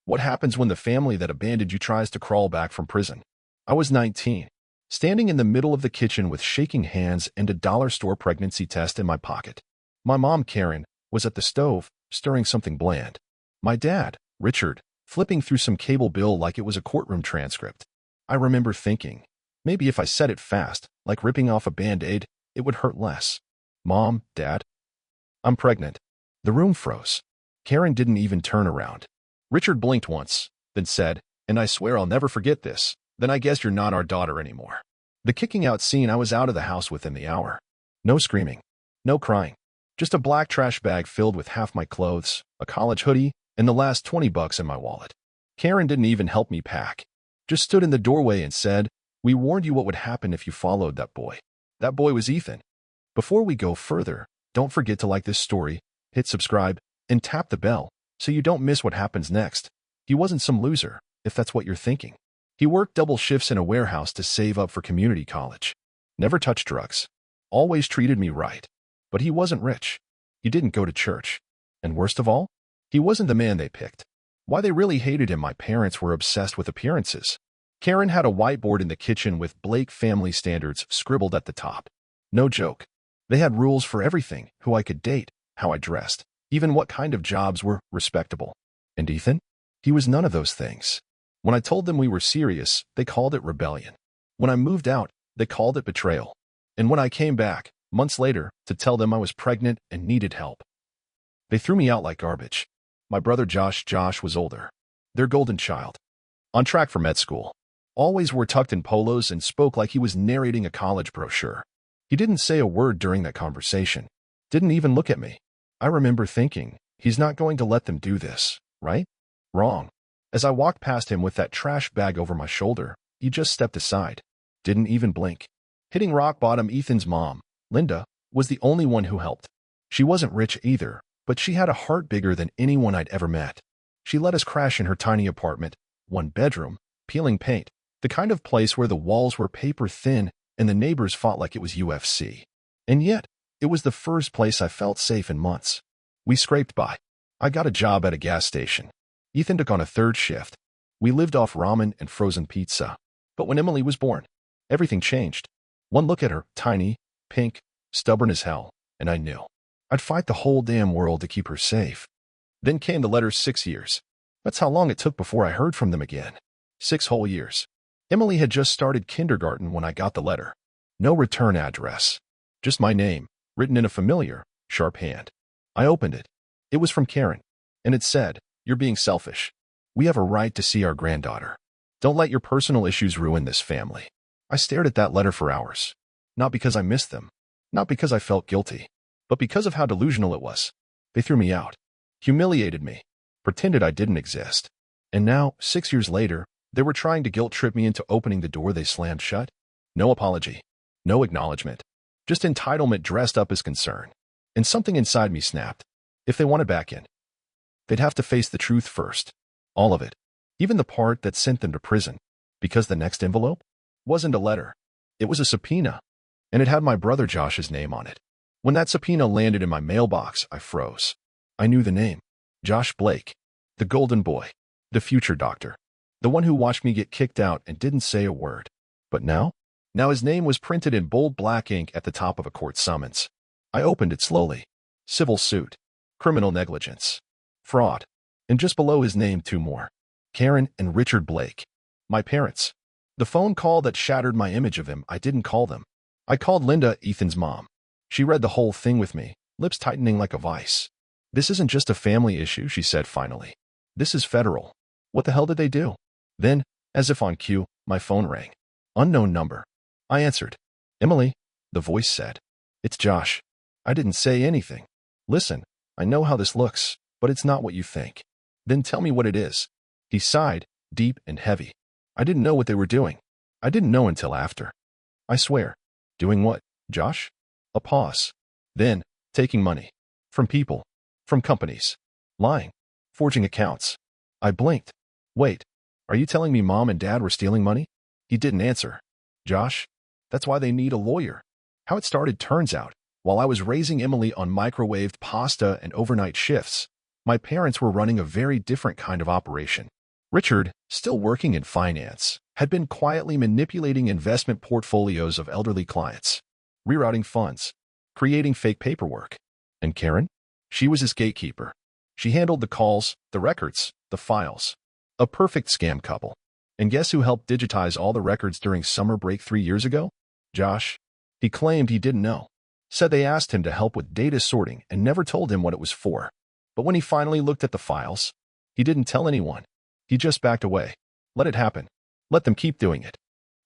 What happens when the family that abandoned you tries to crawl back from prison? I was 19, standing in the middle of the kitchen with shaking hands and a dollar store pregnancy test in my pocket. My mom, Karen, was at the stove, stirring something bland. My dad, Richard, flipping through some cable bill like it was a courtroom transcript. I remember thinking, maybe if I said it fast, like ripping off a Band-Aid, it would hurt less. Mom, Dad, I'm pregnant. The room froze. Karen didn't even turn around. Richard blinked once, then said, and I swear I'll never forget this, then I guess you're not our daughter anymore. The kicking out scene, I was out of the house within the hour. No screaming. No crying. Just a black trash bag filled with half my clothes, a college hoodie, and the last $20 in my wallet. Karen didn't even help me pack. Just stood in the doorway and said, "We warned you what would happen if you followed that boy. That boy was Ethan." Before we go further, don't forget to like this story, hit subscribe, and tap the bell so you don't miss what happens next. He wasn't some loser, if that's what you're thinking. He worked double shifts in a warehouse to save up for community college. Never touched drugs. Always treated me right. But he wasn't rich. He didn't go to church. And worst of all, he wasn't the man they picked. Why they really hated him, my parents were obsessed with appearances. Karen had a whiteboard in the kitchen with Blake family standards scribbled at the top. No joke. They had rules for everything, who I could date, how I dressed, even what kind of jobs were respectable. And Ethan? He was none of those things. When I told them we were serious, they called it rebellion. When I moved out, they called it betrayal. And when I came back, months later, to tell them I was pregnant and needed help, they threw me out like garbage. My brother Josh was older. Their golden child. On track for med school. Always wore tucked-in polos and spoke like he was narrating a college brochure. He didn't say a word during that conversation. Didn't even look at me. I remember thinking, he's not going to let them do this, right? Wrong. As I walked past him with that trash bag over my shoulder, he just stepped aside. Didn't even blink. Hitting rock bottom, Ethan's mom, Linda, was the only one who helped. She wasn't rich either, but she had a heart bigger than anyone I'd ever met. She let us crash in her tiny apartment, one bedroom, peeling paint, the kind of place where the walls were paper thin and the neighbors fought like it was UFC. And yet, it was the first place I felt safe in months. We scraped by. I got a job at a gas station. Ethan took on a third shift. We lived off ramen and frozen pizza. But when Emily was born, everything changed. One look at her, tiny, pink, stubborn as hell, and I knew I'd fight the whole damn world to keep her safe. Then came the letters. 6 years. That's how long it took before I heard from them again. 6 whole years. Emily had just started kindergarten when I got the letter. No return address. Just my name, written in a familiar, sharp hand. I opened it. It was from Karen. And it said, "You're being selfish. We have a right to see our granddaughter. Don't let your personal issues ruin this family." I stared at that letter for hours. Not because I missed them. Not because I felt guilty. But because of how delusional it was. They threw me out. Humiliated me. Pretended I didn't exist. And now, 6 years later, they were trying to guilt-trip me into opening the door they slammed shut. No apology. No acknowledgement. Just entitlement dressed up as concern. And something inside me snapped. If they wanted back in, they'd have to face the truth first. All of it. Even the part that sent them to prison. Because the next envelope wasn't a letter. It was a subpoena. And it had my brother Josh's name on it. When that subpoena landed in my mailbox, I froze. I knew the name. Josh Blake. The golden boy. The future doctor. The one who watched me get kicked out and didn't say a word. But now? Now his name was printed in bold black ink at the top of a court summons. I opened it slowly. Civil suit. Criminal negligence. Fraud. And just below his name, 2 more. Karen and Richard Blake. My parents. The phone call that shattered my image of him, I didn't call them. I called Linda, Ethan's mom. She read the whole thing with me, lips tightening like a vice. "This isn't just a family issue," she said finally. "This is federal." What the hell did they do? Then, as if on cue, my phone rang. Unknown number. I answered. "Emily," the voice said. "It's Josh." I didn't say anything. "Listen, I know how this looks, but it's not what you think." "Then tell me what it is." He sighed, deep and heavy. I didn't know what they were doing. I didn't know until after. "I swear." "Doing what, Josh?" A pause. Then, taking money. From people. From companies. Lying. Forging accounts. I blinked. "Wait. Are you telling me Mom and Dad were stealing money?" He didn't answer. "Josh, that's why they need a lawyer." How it started turns out, while I was raising Emily on microwaved pasta and overnight shifts, my parents were running a very different kind of operation. Richard, still working in finance, had been quietly manipulating investment portfolios of elderly clients, rerouting funds, creating fake paperwork. And Karen? She was his gatekeeper. She handled the calls, the records, the files. A perfect scam couple. And guess who helped digitize all the records during summer break 3 years ago? Josh. He claimed he didn't know. Said they asked him to help with data sorting and never told him what it was for. But when he finally looked at the files, he didn't tell anyone. He just backed away. Let it happen. Let them keep doing it.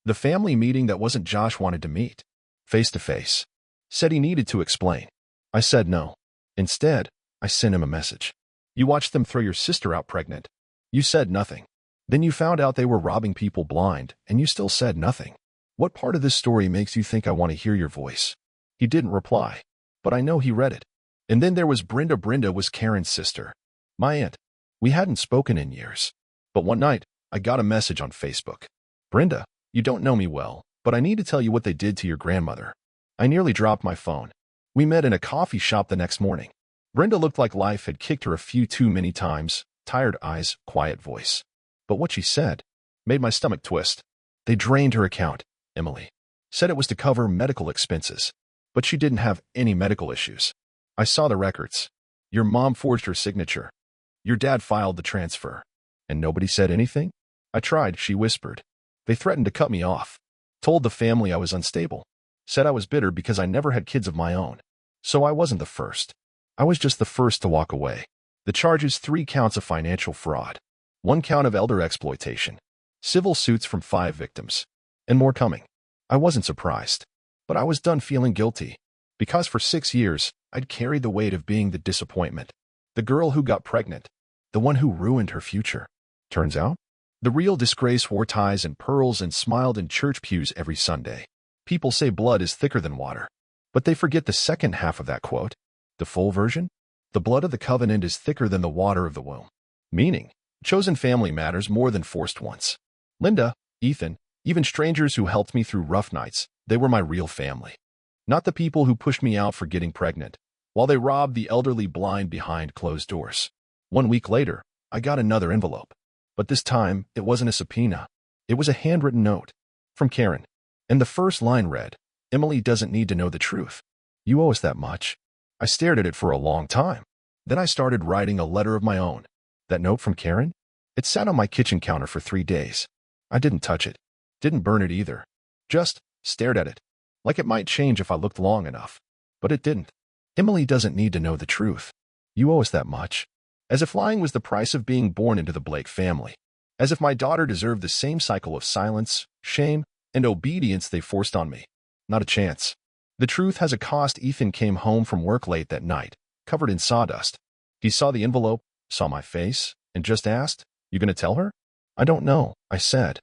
The family meeting that wasn't Josh wanted to meet, face to face. Said he needed to explain. I said no. Instead, I sent him a message. You watched them throw your sister out pregnant. You said nothing. Then you found out they were robbing people blind, and you still said nothing. What part of this story makes you think I want to hear your voice? He didn't reply, but I know he read it. And then there was Brenda. Brenda was Karen's sister, my aunt. We hadn't spoken in years. But one night, I got a message on Facebook. Brenda, you don't know me well, but I need to tell you what they did to your grandmother. I nearly dropped my phone. We met in a coffee shop the next morning. Brenda looked like life had kicked her a few too many times, tired eyes, quiet voice. But what she said made my stomach twist. They drained her account, Emily. Said it was to cover medical expenses. But she didn't have any medical issues. I saw the records. Your mom forged her signature. Your dad filed the transfer. And nobody said anything? I tried, she whispered. They threatened to cut me off. Told the family I was unstable. Said I was bitter because I never had kids of my own. So I wasn't the first. I was just the first to walk away. The charges: 3 counts of financial fraud, 1 count of elder exploitation, civil suits from 5 victims, and more coming. I wasn't surprised, but I was done feeling guilty, because for 6 years, I'd carried the weight of being the disappointment, the girl who got pregnant, the one who ruined her future. Turns out, the real disgrace wore ties and pearls and smiled in church pews every Sunday. People say blood is thicker than water, but they forget the second half of that quote. The full version? The blood of the covenant is thicker than the water of the womb. Meaning, chosen family matters more than forced ones. Linda, Ethan, even strangers who helped me through rough nights, they were my real family. Not the people who pushed me out for getting pregnant, while they robbed the elderly blind behind closed doors. 1 week later, I got another envelope. But this time, it wasn't a subpoena. It was a handwritten note from Karen. And the first line read, Emily doesn't need to know the truth. You owe us that much. I stared at it for a long time. Then I started writing a letter of my own. That note from Karen? It sat on my kitchen counter for 3 days. I didn't touch it. Didn't burn it either. Just stared at it. Like it might change if I looked long enough. But it didn't. Emily doesn't need to know the truth. You owe us that much. As if lying was the price of being born into the Blake family. As if my daughter deserved the same cycle of silence, shame, and obedience they forced on me. Not a chance. The truth has a cost. Ethan came home from work late that night, covered in sawdust. He saw the envelope, saw my face, and just asked, You gonna tell her? I don't know, I said.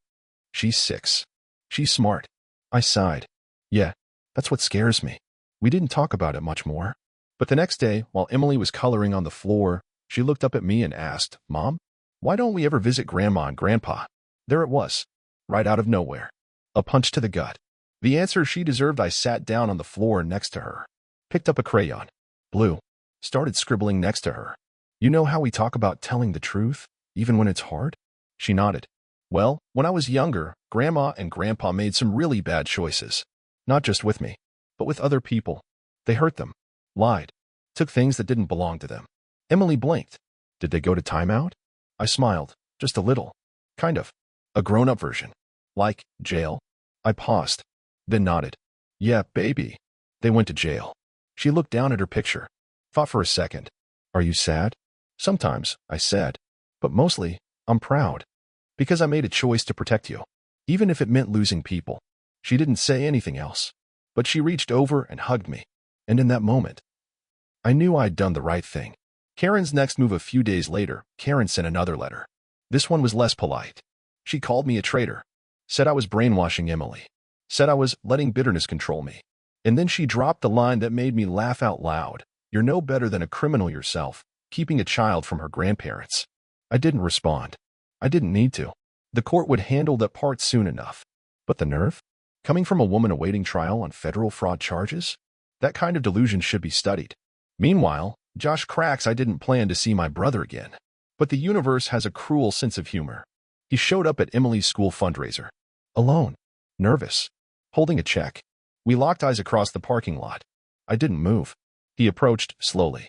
She's 6. She's smart. I sighed. Yeah, that's what scares me. We didn't talk about it much more. But the next day, while Emily was coloring on the floor, she looked up at me and asked, Mom, why don't we ever visit Grandma and Grandpa? There it was, right out of nowhere. A punch to the gut. The answer she deserved. I sat down on the floor next to her, picked up a crayon, blue, started scribbling next to her. You know how we talk about telling the truth, even when it's hard? She nodded. Well, when I was younger, Grandma and Grandpa made some really bad choices. Not just with me, but with other people. They hurt them, lied, took things that didn't belong to them. Emily blinked. Did they go to timeout? I smiled, just a little. Kind of. A grown-up version. Like, jail? I paused, then nodded. Yeah, baby. They went to jail. She looked down at her picture, thought for a second. Are you sad? Sometimes, I said. But mostly, I'm proud. Because I made a choice to protect you. Even if it meant losing people. She didn't say anything else. But she reached over and hugged me. And in that moment, I knew I'd done the right thing. Karen's next move. A few days later, Karen sent another letter. This one was less polite. She called me a traitor. Said I was brainwashing Emily. Said I was letting bitterness control me. And then she dropped the line that made me laugh out loud. You're no better than a criminal yourself, keeping a child from her grandparents. I didn't respond. I didn't need to. The court would handle that part soon enough. But the nerve? Coming from a woman awaiting trial on federal fraud charges? That kind of delusion should be studied. Meanwhile, Josh cracks. I didn't plan to see my brother again. But the universe has a cruel sense of humor. He showed up at Emily's school fundraiser. Alone. Nervous. Holding a check. We locked eyes across the parking lot. I didn't move. He approached slowly.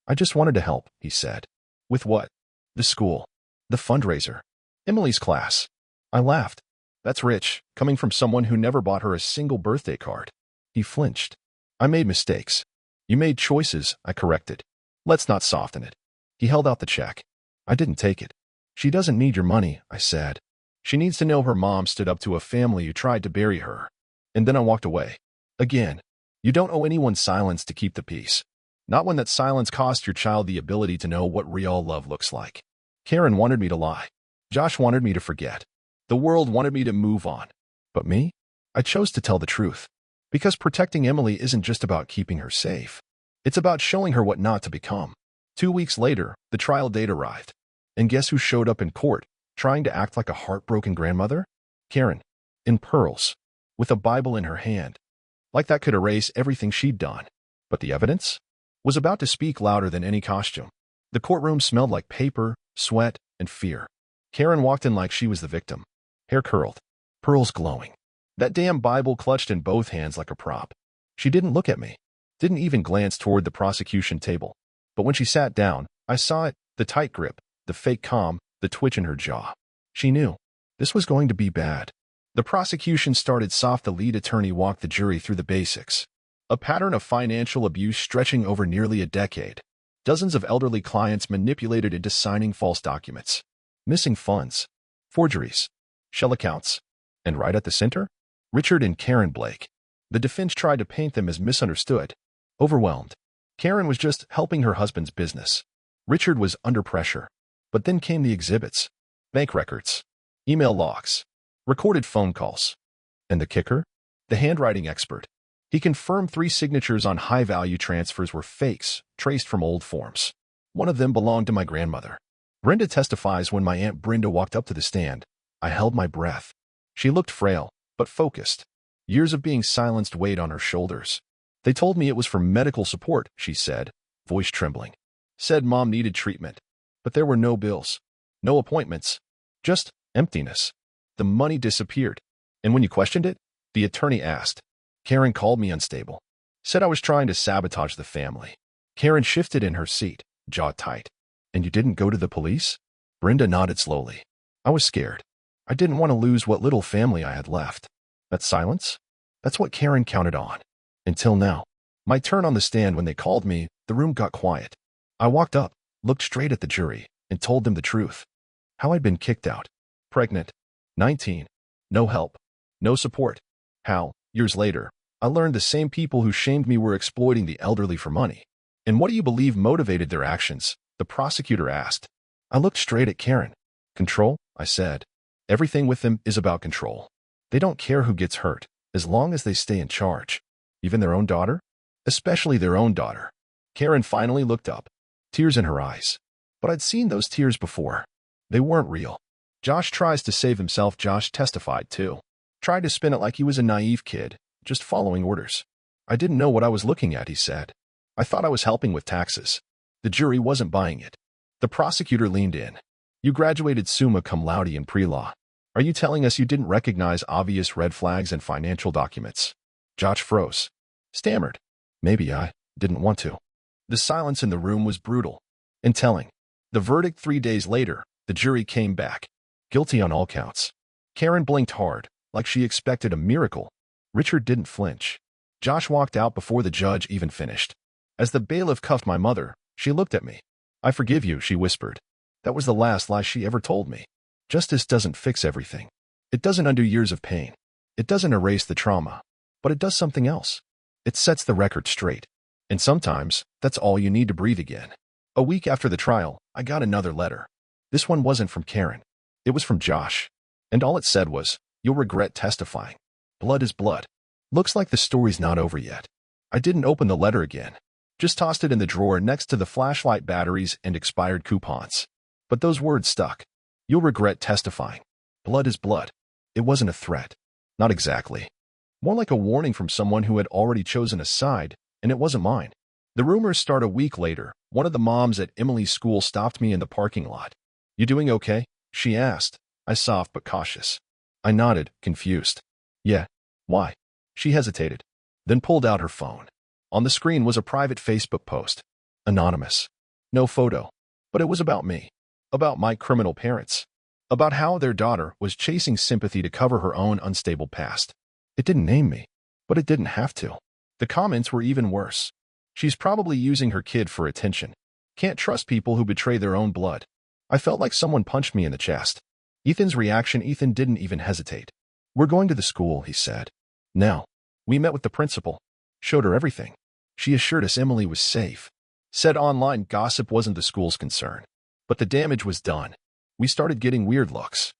I just wanted to help, he said. With what? The school. The fundraiser. Emily's class. I laughed. That's rich, coming from someone who never bought her a single birthday card. He flinched. I made mistakes. You made choices, I corrected. Let's not soften it. He held out the check. I didn't take it. She doesn't need your money, I said. She needs to know her mom stood up to a family who tried to bury her. And then I walked away. Again, you don't owe anyone silence to keep the peace. Not when that silence cost your child the ability to know what real love looks like. Karen wanted me to lie. Josh wanted me to forget. The world wanted me to move on. But me? I chose to tell the truth. Because protecting Emily isn't just about keeping her safe. It's about showing her what not to become. 2 weeks later, the trial date arrived. And guess who showed up in court, trying to act like a heartbroken grandmother? Karen. In pearls. With a Bible in her hand. Like that could erase everything she'd done. But the evidence? Was about to speak louder than any costume. The courtroom smelled like paper, sweat, and fear. Karen walked in like she was the victim. Hair curled. Pearls glowing. That damn Bible clutched in both hands like a prop. She didn't look at me. Didn't even glance toward the prosecution table. But when she sat down, I saw it, the tight grip, the fake calm, the twitch in her jaw. She knew. This was going to be bad. The prosecution started soft. The lead attorney walked the jury through the basics. A pattern of financial abuse stretching over nearly a decade. Dozens of elderly clients manipulated into signing false documents. Missing funds. Forgeries. Shell accounts. And right at the center? Richard and Karen Blake. The defense tried to paint them as misunderstood. Overwhelmed. Karen was just helping her husband's business. Richard was under pressure. But then came the exhibits. Bank records. Email logs. Recorded phone calls. And the kicker? The handwriting expert. He confirmed 3 signatures on high-value transfers were fakes, traced from old forms. One of them belonged to my grandmother. Brenda testifies when my Aunt Brenda walked up to the stand. I held my breath. She looked frail, but focused. Years of being silenced weighed on her shoulders. They told me it was for medical support, she said, voice trembling. Said Mom needed treatment. But there were no bills. No appointments. Just emptiness. The money disappeared. And when you questioned it, the attorney asked. Karen called me unstable. Said I was trying to sabotage the family. Karen shifted in her seat, jaw tight. And you didn't go to the police? Brenda nodded slowly. I was scared. I didn't want to lose what little family I had left. That silence? That's what Karen counted on. Until now. My turn on the stand when they called me, the room got quiet. I walked up, looked straight at the jury, and told them the truth. How I'd been kicked out. Pregnant. 19. No help. No support. How, years later, I learned the same people who shamed me were exploiting the elderly for money. And what do you believe motivated their actions? The prosecutor asked. I looked straight at Karen. Control, I said. Everything with them is about control. They don't care who gets hurt, as long as they stay in charge. Even their own daughter? Especially their own daughter. Karen finally looked up, tears in her eyes. But I'd seen those tears before. They weren't real. Josh tries to save himself. Josh testified too. Tried to spin it like he was a naive kid, just following orders. I didn't know what I was looking at, he said. I thought I was helping with taxes. The jury wasn't buying it. The prosecutor leaned in. You graduated summa cum laude in pre-law. Are you telling us you didn't recognize obvious red flags in financial documents? Josh froze. Stammered. Maybe I didn't want to. The silence in the room was brutal and telling. The verdict 3 days later, the jury came back. Guilty on all counts. Karen blinked hard, like she expected a miracle. Richard didn't flinch. Josh walked out before the judge even finished. As the bailiff cuffed my mother, she looked at me. I forgive you, she whispered. That was the last lie she ever told me. Justice doesn't fix everything. It doesn't undo years of pain. It doesn't erase the trauma. But it does something else. It sets the record straight. And sometimes, that's all you need to breathe again. A week after the trial, I got another letter. This one wasn't from Karen. It was from Josh. And all it said was, you'll regret testifying. Blood is blood. Looks like the story's not over yet. I didn't open the letter again. Just tossed it in the drawer next to the flashlight batteries and expired coupons. But those words stuck. You'll regret testifying. Blood is blood. It wasn't a threat. Not exactly. More like a warning from someone who had already chosen a side, and it wasn't mine. The rumors start a week later. One of the moms at Emily's school stopped me in the parking lot. "You doing okay?" she asked. I soft but cautious. I nodded, confused. "Yeah. Why?" She hesitated, then pulled out her phone. On the screen was a private Facebook post. Anonymous. No photo. But it was about me. About my criminal parents. About how their daughter was chasing sympathy to cover her own unstable past. It didn't name me, but it didn't have to. The comments were even worse. "She's probably using her kid for attention. Can't trust people who betray their own blood." I felt like someone punched me in the chest. Ethan's reaction, Ethan didn't even hesitate. "We're going to the school," he said. Now, we met with the principal. Showed her everything. She assured us Emily was safe. Said online gossip wasn't the school's concern. But the damage was done. We started getting weird looks.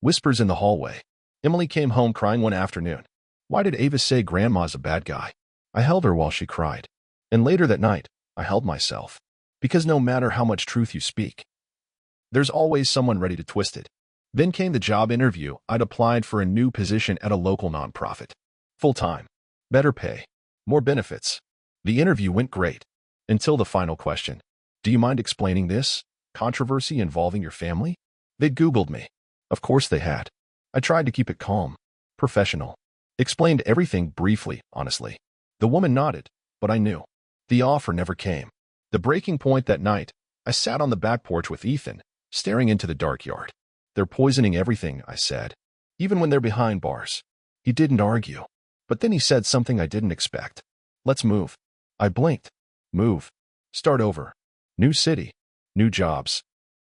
Whispers in the hallway. Emily came home crying one afternoon. Why did Ava say Grandma's a bad guy? I held her while she cried. And later that night, I held myself. Because no matter how much truth you speak, there's always someone ready to twist it. Then came the job interview. I'd applied for a new position at a local nonprofit. Full-time. Better pay. More benefits. The interview went great. Until the final question. "Do you mind explaining this controversy involving your family?" They'd Googled me. Of course they had. I tried to keep it calm. Professional. Explained everything briefly, honestly. The woman nodded, but I knew. The offer never came. The breaking point that night, I sat on the back porch with Ethan, staring into the dark yard. "They're poisoning everything," I said. "Even when they're behind bars." He didn't argue. But then he said something I didn't expect. "Let's move." I blinked. Move. Start over. New city. New jobs.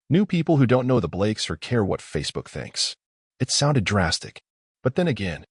New people who don't know the Blakes or care what Facebook thinks. It sounded drastic. But then again,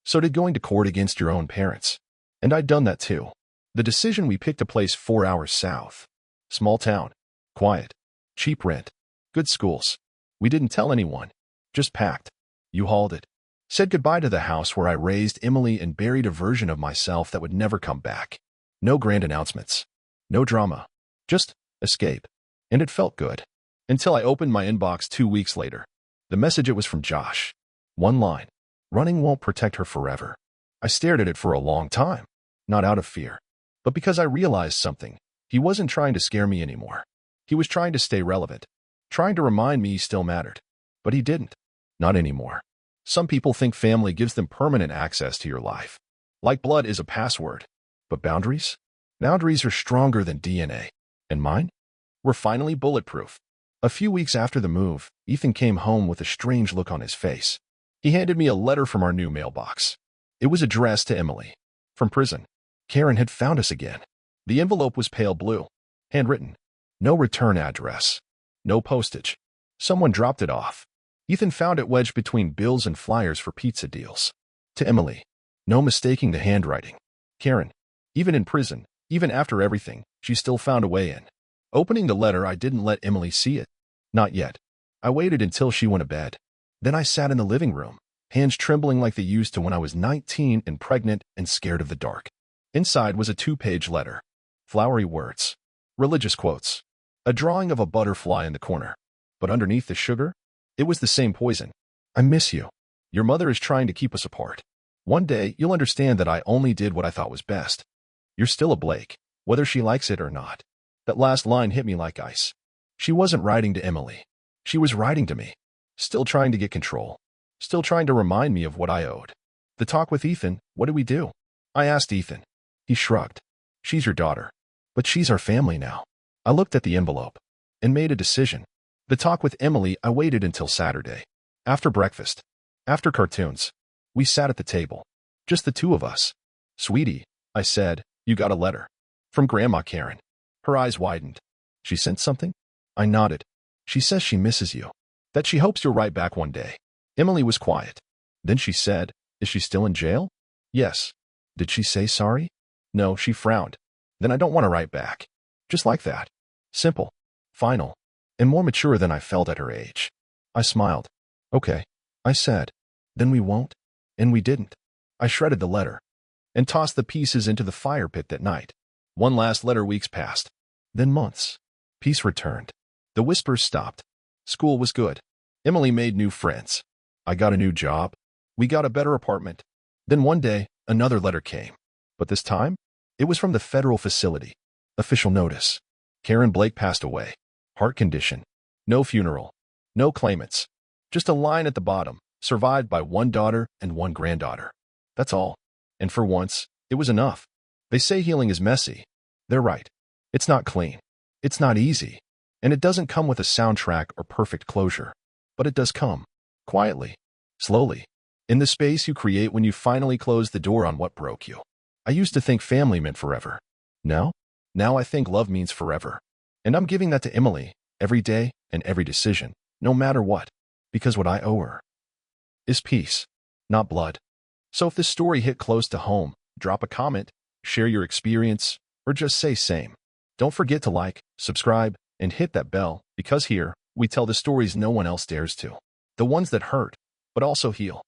so did going to court against your own parents. And I'd done that too. The decision, we picked a place 4 hours south. Small town. Quiet. Cheap rent. Good schools. We didn't tell anyone. Just packed. U-hauled it. Said goodbye to the house where I raised Emily and buried a version of myself that would never come back. No grand announcements. No drama. Just escape. And it felt good. Until I opened my inbox 2 weeks later. The message, it was from Josh. One line. Running won't protect her forever. I stared at it for a long time. Not out of fear, but because I realized something. He wasn't trying to scare me anymore. He was trying to stay relevant. Trying to remind me he still mattered. But he didn't. Not anymore. Some people think family gives them permanent access to your life. Like blood is a password. But boundaries? Boundaries are stronger than DNA. And mine? Were finally bulletproof. A few weeks after the move, Ethan came home with a strange look on his face. He handed me a letter from our new mailbox. It was addressed to Emily. From prison. Karen had found us again. The envelope was pale blue. Handwritten. No return address. No postage. Someone dropped it off. Ethan found it wedged between bills and flyers for pizza deals. To Emily. No mistaking the handwriting. Karen. Even in prison, even after everything, she still found a way in. Opening the letter, I didn't let Emily see it. Not yet. I waited until she went to bed. Then I sat in the living room, hands trembling like they used to when I was 19 and pregnant and scared of the dark. Inside was a 2-page letter. Flowery words. Religious quotes. A drawing of a butterfly in the corner. But underneath the sugar, it was the same poison. I miss you. Your mother is trying to keep us apart. One day, you'll understand that I only did what I thought was best. You're still a Blake, whether she likes it or not. That last line hit me like ice. She wasn't writing to Emily. She was writing to me. Still trying to get control. Still trying to remind me of what I owed. The talk with Ethan, what did we do? I asked Ethan. He shrugged. She's your daughter. But she's our family now. I looked at the envelope and made a decision. The talk with Emily, I waited until Saturday. After breakfast. After cartoons. We sat at the table. Just the two of us. Sweetie, I said, you got a letter. From Grandma Karen. Her eyes widened. She sent something? I nodded. She says she misses you. That she hopes you'll write back one day. Emily was quiet. Then she said, is she still in jail? Yes. Did she say sorry? No, she frowned. Then I don't want to write back. Just like that. Simple. Final. And more mature than I felt at her age. I smiled. Okay. I said. Then we won't? And we didn't. I shredded the letter and tossed the pieces into the fire pit that night. One last letter. Weeks passed. Then months. Peace returned. The whispers stopped. School was good. Emily made new friends. I got a new job. We got a better apartment. Then one day, another letter came. But this time, it was from the federal facility. Official notice. Karen Blake passed away. Heart condition. No funeral. No claimants. Just a line at the bottom, survived by 1 daughter and 1 granddaughter. That's all. And for once, it was enough. They say healing is messy. They're right. It's not clean. It's not easy. And it doesn't come with a soundtrack or perfect closure. But it does come. Quietly. Slowly. In the space you create when you finally close the door on what broke you. I used to think family meant forever. Now I think love means forever. And I'm giving that to Emily, every day and every decision, no matter what. Because what I owe her is peace, not blood. So if this story hit close to home, drop a comment, share your experience, or just say same. Don't forget to like, subscribe, and hit that bell, because here, we tell the stories no one else dares to. The ones that hurt, but also heal.